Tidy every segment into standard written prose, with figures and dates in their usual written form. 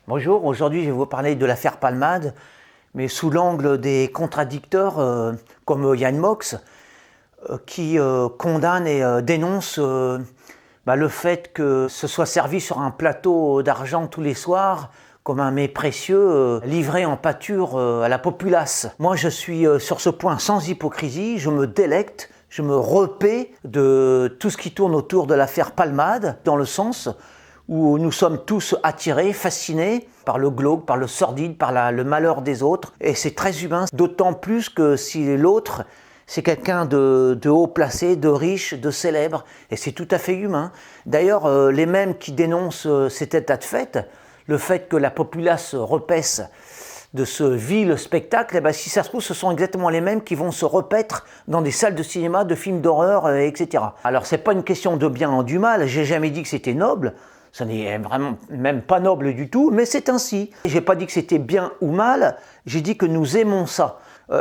Bonjour, aujourd'hui je vais vous parler de l'affaire Palmade, mais sous l'angle des contradicteurs comme Yann Moix, qui condamne et dénonce le fait que ce soit servi sur un plateau d'argent tous les soirs comme un mets précieux livré en pâture à la populace. Moi je suis sur ce point sans hypocrisie, je me délecte, je me repais de tout ce qui tourne autour de l'affaire Palmade, dans le sens où nous sommes tous attirés, fascinés par le glauque, par le sordide, par le malheur des autres. Et c'est très humain, d'autant plus que si l'autre, c'est quelqu'un de haut placé, de riche, de célèbre, et c'est tout à fait humain. D'ailleurs, les mêmes qui dénoncent cet état de fait, le fait que la populace repaisse de ce vil spectacle, si ça se trouve, ce sont exactement les mêmes qui vont se repaître dans des salles de cinéma, de films d'horreur, etc. Alors, c'est pas une question de bien ou du mal, j'ai jamais dit que c'était noble, ce n'est vraiment même pas noble du tout, mais c'est ainsi. J'ai pas dit que c'était bien ou mal, j'ai dit que nous aimons ça.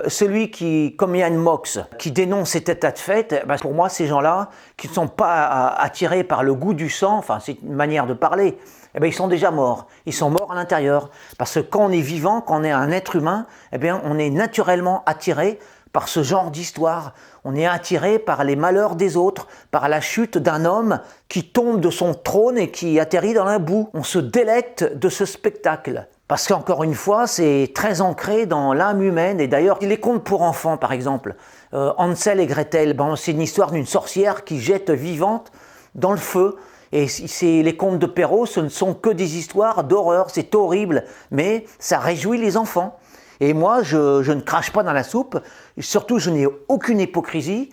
Celui qui, comme Yann Moix, qui dénonce cet état de fait, pour moi, ces gens-là, qui ne sont pas attirés par le goût du sang, enfin c'est une manière de parler, ils sont déjà morts. Ils sont morts à l'intérieur. Parce que quand on est vivant, quand on est un être humain, on est naturellement attiré par ce genre d'histoire. On est attiré par les malheurs des autres, par la chute d'un homme qui tombe de son trône et qui atterrit dans la boue. On se délecte de ce spectacle. Parce qu'encore une fois, c'est très ancré dans l'âme humaine. Et d'ailleurs, les contes pour enfants, par exemple, Hansel et Gretel, c'est une histoire d'une sorcière qui jette vivante dans le feu. Et les contes de Perrault, ce ne sont que des histoires d'horreur, c'est horrible, mais ça réjouit les enfants. Et moi, je ne crache pas dans la soupe, surtout je n'ai aucune hypocrisie,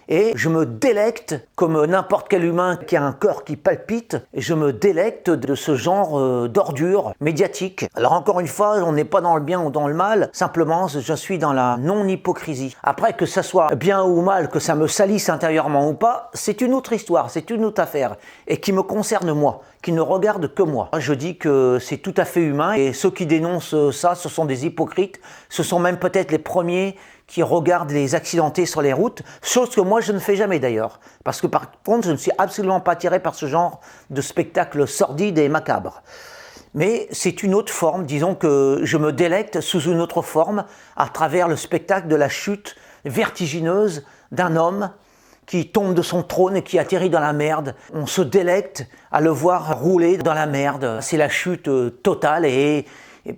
et je me délecte, comme n'importe quel humain qui a un cœur qui palpite, et je me délecte de ce genre d'ordure médiatique. Alors encore une fois, on n'est pas dans le bien ou dans le mal, simplement je suis dans la non-hypocrisie. Après, que ça soit bien ou mal, que ça me salisse intérieurement ou pas, c'est une autre histoire, c'est une autre affaire, et qui me concerne moi, qui ne regarde que moi. Je dis que c'est tout à fait humain, et ceux qui dénoncent ça, ce sont des hypocrites, ce sont même peut-être les premiers qui regardent les accidentés sur les routes, chose que moi je ne fais jamais d'ailleurs, parce que par contre je ne suis absolument pas attiré par ce genre de spectacle sordide et macabre. Mais c'est une autre forme, disons que je me délecte sous une autre forme à travers le spectacle de la chute vertigineuse d'un homme qui tombe de son trône et qui atterrit dans la merde. On se délecte à le voir rouler dans la merde. C'est la chute totale et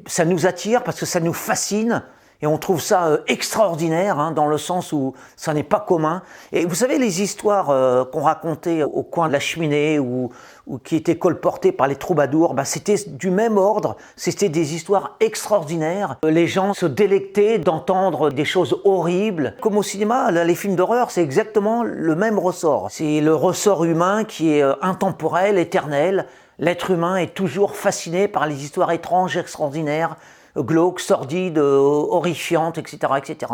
ça nous attire parce que ça nous fascine. Et on trouve ça extraordinaire, dans le sens où ça n'est pas commun. Et vous savez, les histoires qu'on racontait au coin de la cheminée ou qui étaient colportées par les troubadours, c'était du même ordre, c'était des histoires extraordinaires. Les gens se délectaient d'entendre des choses horribles. Comme au cinéma, là, les films d'horreur, c'est exactement le même ressort. C'est le ressort humain qui est intemporel, éternel. L'être humain est toujours fasciné par les histoires étranges, extraordinaires, glauques, sordides, horrifiantes, etc., etc.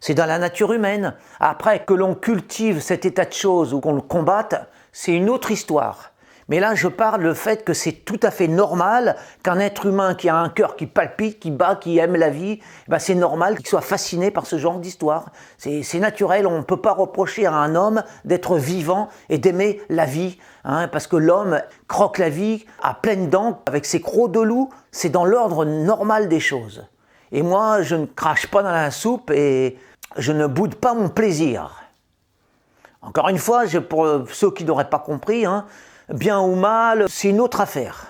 C'est dans la nature humaine. Après, que l'on cultive cet état de choses ou qu'on le combatte, c'est une autre histoire. Mais là, je parle du fait que c'est tout à fait normal qu'un être humain qui a un cœur qui palpite, qui bat, qui aime la vie, c'est normal qu'il soit fasciné par ce genre d'histoire. C'est naturel, on ne peut pas reprocher à un homme d'être vivant et d'aimer la vie, parce que l'homme croque la vie à pleines dents avec ses crocs de loup, c'est dans l'ordre normal des choses. Et moi, je ne crache pas dans la soupe et je ne boude pas mon plaisir. Encore une fois, pour ceux qui n'auraient pas compris, bien ou mal, c'est une autre affaire.